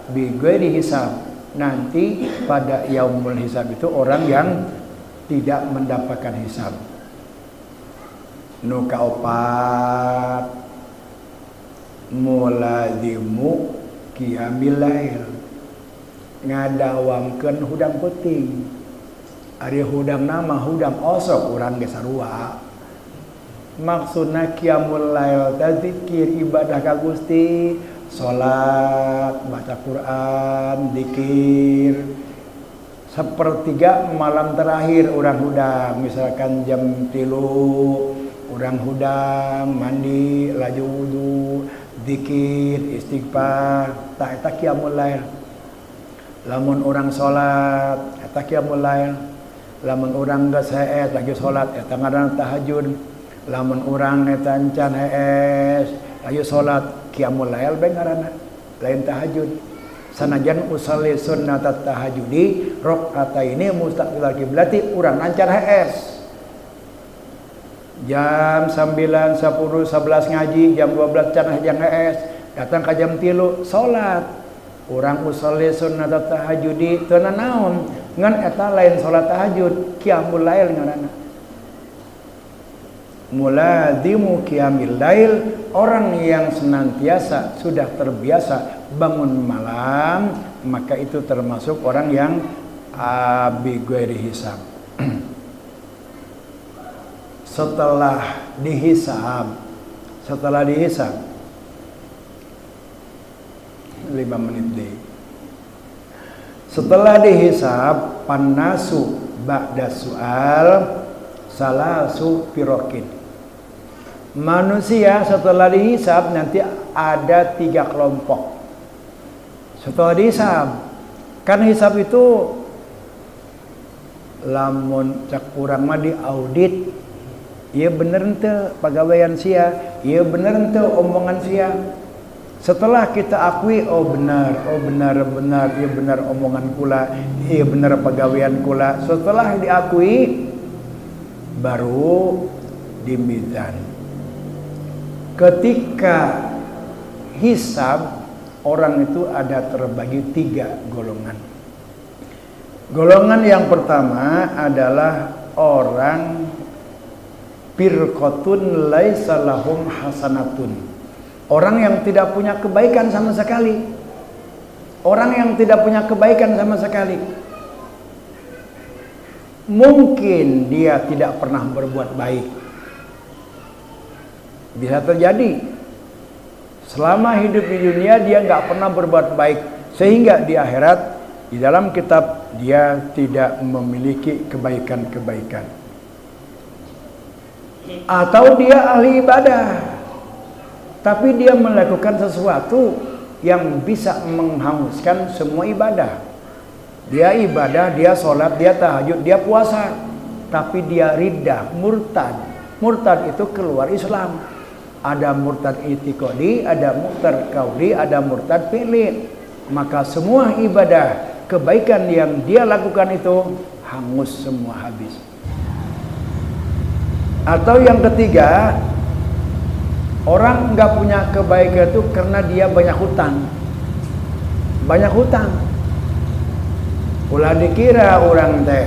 bi ghairi hisab, nanti pada yaumul hisab itu orang yang tidak mendapatkan hisab. Nu kaopat mulazimu qiyamil lail, ngadawamkeun hudang peuting. Ari hudang nama hudang osok urang ge sarua. Maksudna qiyamul lail zikir ibadah ka Gusti, salat, baca Quran, zikir. Sepertiga malam terakhir urang hudang, misalkan jam 3 urang hudang, mandi, laju wudu, zikir, istighfar, tah eta qiyamul lail. Lamun urang salat, eta qiyamul lail. Lamun urang geus hees lagi salat, eta ngaranna tahajud. Lamun urang eta encan hees lagi salat, qiyamul lail bae ngaranna, lain tahajud. Sanajan usalli sunnatat tahajudi rakaataini mustaqbilal kiblati, urang encan hees. Jam 9, 10, 11 ngaji, jam 12 can hajang hees, datang ka jam 3 salat. Urang usalli sunnatat tahajudi teu naon, ngan eta lain salat tahajud, qiyamul lail ngaranna. Mulazimu qiyamil lail, orang yang senantiasa sudah terbiasa bangun malam, maka itu termasuk orang yang bi ghairi hisab. Setelah dihisab 5 menit deh. Setelah dihisab, pannasu ba'da su'al salasu pirokin. Manusia setelah dihisab nanti ada 3 kelompok. Setelah dihisab, kan hisab itu lamun cak urang mah diaudit, ieu bener henteu pagawean sia, ieu bener henteu omongan sia. Setelah kita akui, oh benar, iya benar omongan kula, iya benar pagawean kula. Setelah diakui, baru dimizan. Ketika hisab, orang itu ada terbagi 3 golongan. Golongan yang pertama adalah orang firqatun laisa lahum hasanatun. Orang yang tidak punya kebaikan sama sekali. Orang yang tidak punya kebaikan sama sekali. Mungkin dia tidak pernah berbuat baik. Bisa terjadi. Selama hidup di dunia dia nggak pernah berbuat baik. Sehingga di akhirat Di dalam kitab dia tidak memiliki kebaikan-kebaikan. Atau dia ahli ibadah, tapi dia melakukan sesuatu yang bisa menghanguskan semua ibadah. Dia ibadah, dia sholat, dia tahajud, dia puasa, tapi dia riddah, murtad. Murtad itu keluar Islam. Ada murtad i'tiqadi, ada murtad qauli, ada murtad fi'li. Maka semua ibadah, kebaikan yang dia lakukan itu hangus semua, habis. Atau yang ketiga, orang nggak punya kebaikan itu karena dia banyak hutang. Banyak hutang. Ulah dikira orang teh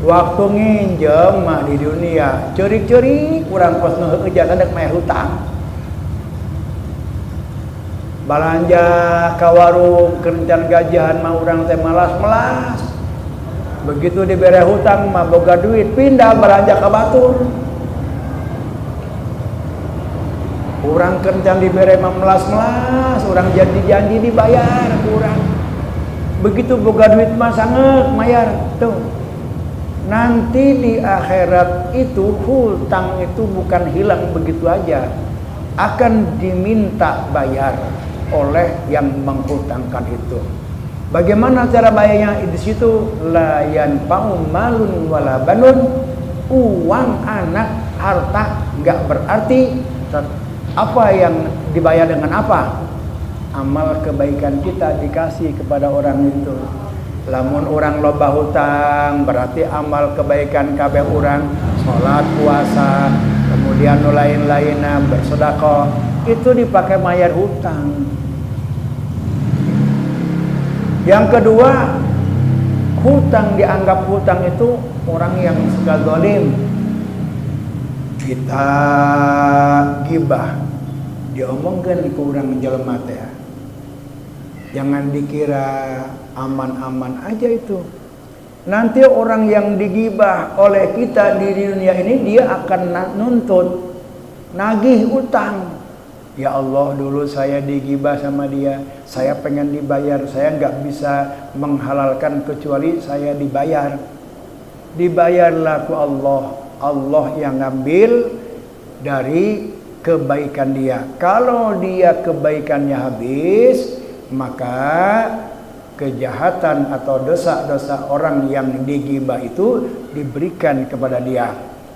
waktu nginjem mah di dunia curi-curi kurang pas nu kerja hendak mayar hutang. Balanja ka warung kerencan gajian mah urang teh malas-melas. Begitu dibere hutang mah boga duit pindah balanja ka batur. Urang kerencan dibere mah melas-melas, urang janji-janji dibayar kurang. Begitu boga duit mah sangat mayar tuh. Nanti di akhirat itu hutang itu bukan hilang begitu aja, akan diminta bayar oleh yang menghutangkan itu. Bagaimana cara bayarnya? Di situ la yanfa'u malun wala banun, uang, anak, harta enggak berarti. Apa yang dibayar dengan apa? Amal kebaikan kita dikasih kepada orang itu. Lamun orang loba hutang berarti amal kebaikan kabeh orang, sholat, puasa, kemudian lain-lainnya bersedekah, itu dipakai bayar hutang. Yang kedua, hutang dianggap hutang itu orang yang suka zalim. Kita gibah, diomongkan ke orang jelema teh. Jangan dikira aman-aman aja itu. Nanti orang yang digibah oleh kita di dunia ini, dia akan nuntut, nagih utang. Ya Allah, dulu saya digibah sama dia, saya pengen dibayar, saya nggak bisa menghalalkan kecuali saya dibayar. Dibayarlah ku Allah, Allah yang ngambil dari kebaikan dia. Kalau dia kebaikannya habis, maka kejahatan atau dosa-dosa orang yang digibah itu diberikan kepada dia.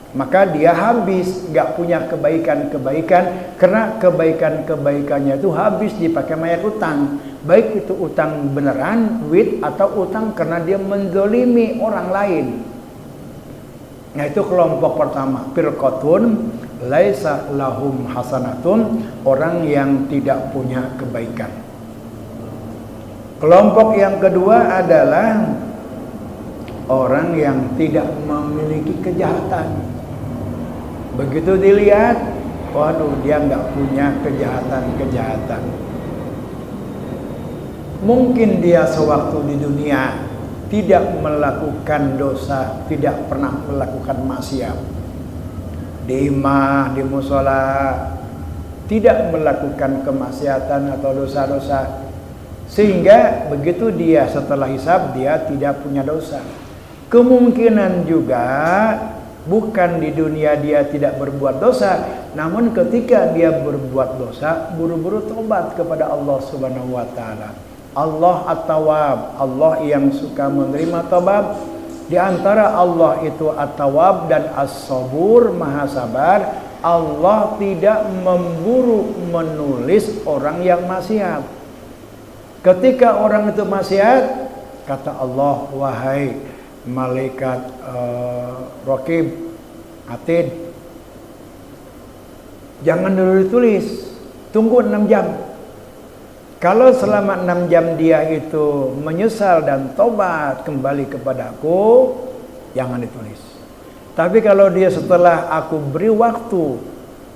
Maka dia habis, gak punya kebaikan-kebaikan, karena kebaikan-kebaikannya itu habis dipakai bayar utang. Baik itu utang beneran, duit, atau utang karena dia menzolimi orang lain. Nah itu kelompok pertama, firqatun laisa lahum hasanatun, orang yang tidak punya kebaikan. Kelompok yang kedua adalah orang yang tidak memiliki kejahatan. Begitu dilihat, waduh, dia nggak punya kejahatan-kejahatan. Mungkin dia sewaktu di dunia tidak melakukan dosa, tidak pernah melakukan maksiat. Di imah, di musola, tidak melakukan kemaksiatan atau dosa-dosa. Sehingga begitu dia setelah hisab, dia tidak punya dosa. Kemungkinan juga bukan di dunia dia tidak berbuat dosa, namun ketika dia berbuat dosa, buru-buru tobat kepada Allah Subhanahu wa taala. Allah At-Tawwab, Allah yang suka menerima tobat. Di antara Allah itu At-Tawwab dan As-Sabur, Maha Sabar. Allah tidak memburu menulis orang yang maksiat. Ketika orang itu maksiat, kata Allah, wahai malaikat Raqib, Atid, jangan dulu ditulis, tunggu 6 jam. Kalau selama 6 jam dia itu menyesal dan tobat kembali kepadaku, jangan ditulis. Tapi kalau dia setelah aku beri waktu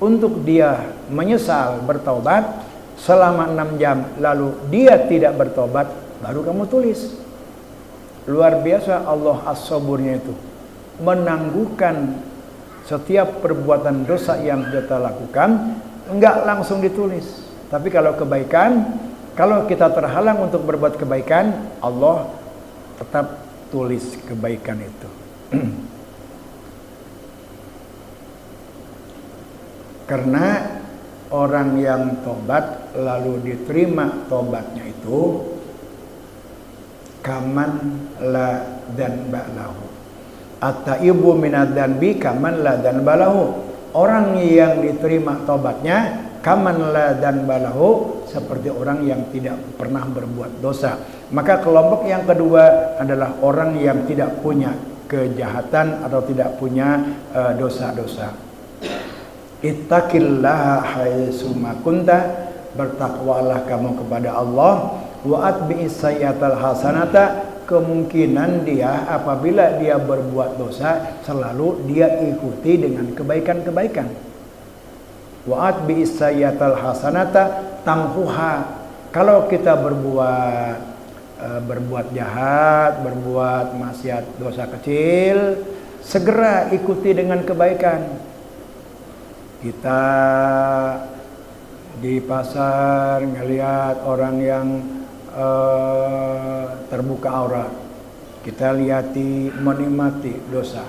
untuk dia menyesal, bertobat selama 6 jam, lalu dia tidak bertobat, baru kamu tulis. Luar biasa Allah As-Saburnya itu, menangguhkan setiap perbuatan dosa yang kita lakukan, enggak langsung ditulis. Tapi kalau kebaikan, kalau kita terhalang untuk berbuat kebaikan, Allah tetap tulis kebaikan itu. Karena orang yang tobat lalu diterima tobatnya itu kaman la dzanba lahu. At-taibu minadz dzanbi kaman la dzanba lahu. Orang yang diterima tobatnya kaman la dzanba lahu, seperti orang yang tidak pernah berbuat dosa. Maka kelompok yang kedua adalah orang yang tidak punya kejahatan atau tidak punya dosa-dosa. Ittaqillaha haitsuma kunta, bertakwalah kamu kepada Allah. Wa atbi'is sayyi'atal hasanata, kemungkinan dia apabila dia berbuat dosa selalu dia ikuti dengan kebaikan-kebaikan. Wa atbi'is sayyi'atal hasanata tamhuha, kalau kita berbuat jahat, berbuat maksiat, dosa kecil, segera ikuti dengan kebaikan. Kita di pasar ngelihat orang yang terbuka aurat, kita lihati menikmati dosa,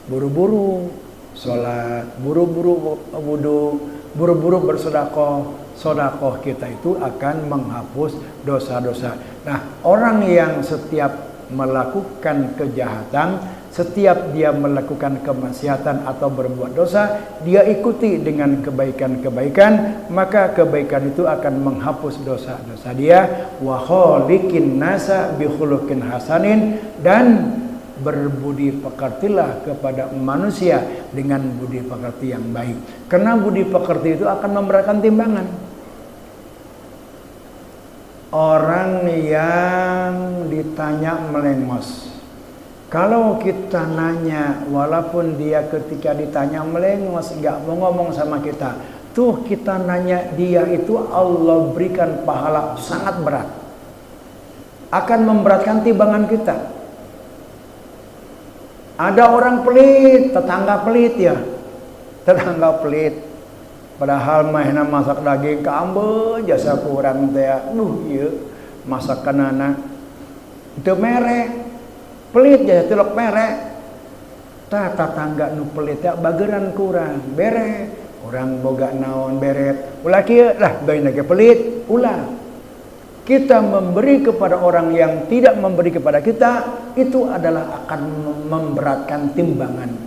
buru-buru sholat, buru-buru wudu, buru-buru bersedekah. Sedekah kita itu akan menghapus dosa-dosa. Nah, orang yang setiap melakukan kejahatan, setiap dia melakukan kemaksiatan atau berbuat dosa, dia ikuti dengan kebaikan-kebaikan, maka kebaikan itu akan menghapus dosa-dosa dia. Wa khaliqin nasa bi khuluqin hasanin, dan berbudi pekertilah kepada manusia dengan budi pekerti yang baik. Karena budi pekerti itu akan memberatkan timbangan. Orang yang ditanya melengos, kalau kita nanya, walaupun dia ketika ditanya melengos, nggak mau ngomong sama kita, tuh kita nanya dia itu Allah berikan pahala sangat berat, akan memberatkan timbangan kita. Ada orang pelit, tetangga pelit ya, tetangga pelit. Padahal mainan masak daging ke ambe jasa kurang teh, iya masakan anak itu merek. Pelit ya telok merek. Tetangga nu pelit ya bageran kurang bere. Orang boga naon beret. Ulah kieu lah bae ge pelit. Ulah. Kita memberi kepada orang yang tidak memberi kepada kita, itu adalah akan memberatkan timbangan.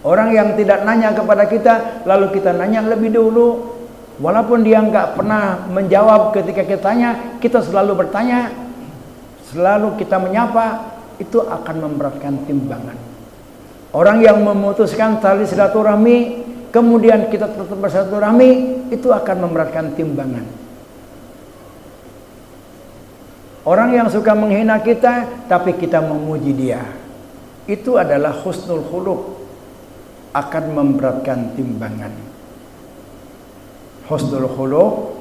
Orang yang tidak nanya kepada kita, lalu kita nanya lebih dulu, walaupun dia nggak pernah menjawab ketika kita tanya, kita selalu bertanya, selalu kita menyapa, itu akan memberatkan timbangan. Orang yang memutuskan tali silaturahmi, kemudian kita tetap bersilaturahmi, itu akan memberatkan timbangan. Orang yang suka menghina kita, tapi kita memuji dia, itu adalah husnul khuluq, akan memberatkan timbangan. Husnul khuluq,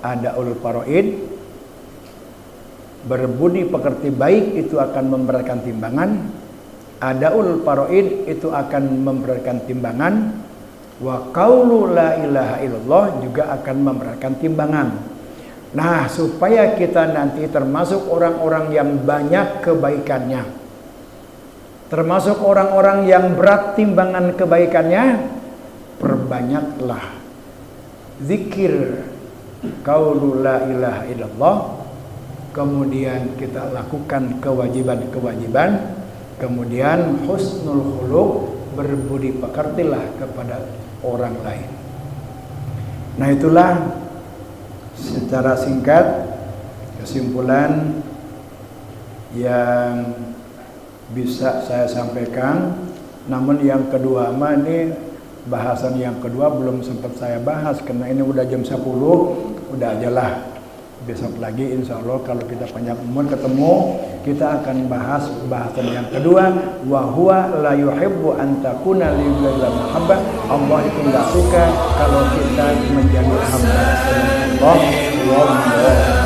adaul faraid, berbudi pekerti baik itu akan memberatkan timbangan. Adaul faraid itu akan memberatkan timbangan. Wa qaulu la ilaha illallah juga akan memberatkan timbangan. Nah, supaya kita nanti termasuk orang-orang yang banyak kebaikannya, termasuk orang-orang yang berat timbangan kebaikannya, perbanyaklah zikir qaulu la ilaha illallah, kemudian kita lakukan kewajiban-kewajiban, kemudian husnul khuluq, berbudi pekertilah kepada orang lain. Nah, itulah secara singkat kesimpulan yang bisa saya sampaikan. Namun yang kedua ini bahasan yang kedua belum sempat saya bahas karena ini udah jam 10, udah ajalah besok lagi insya Allah kalau kita panjang umur ketemu, kita akan bahas bahasan yang kedua. Wa huwa la yuhibbu an takuna lillahi mahabbah, Allah itu enggak suka kalau kita menjadi hamba Allah.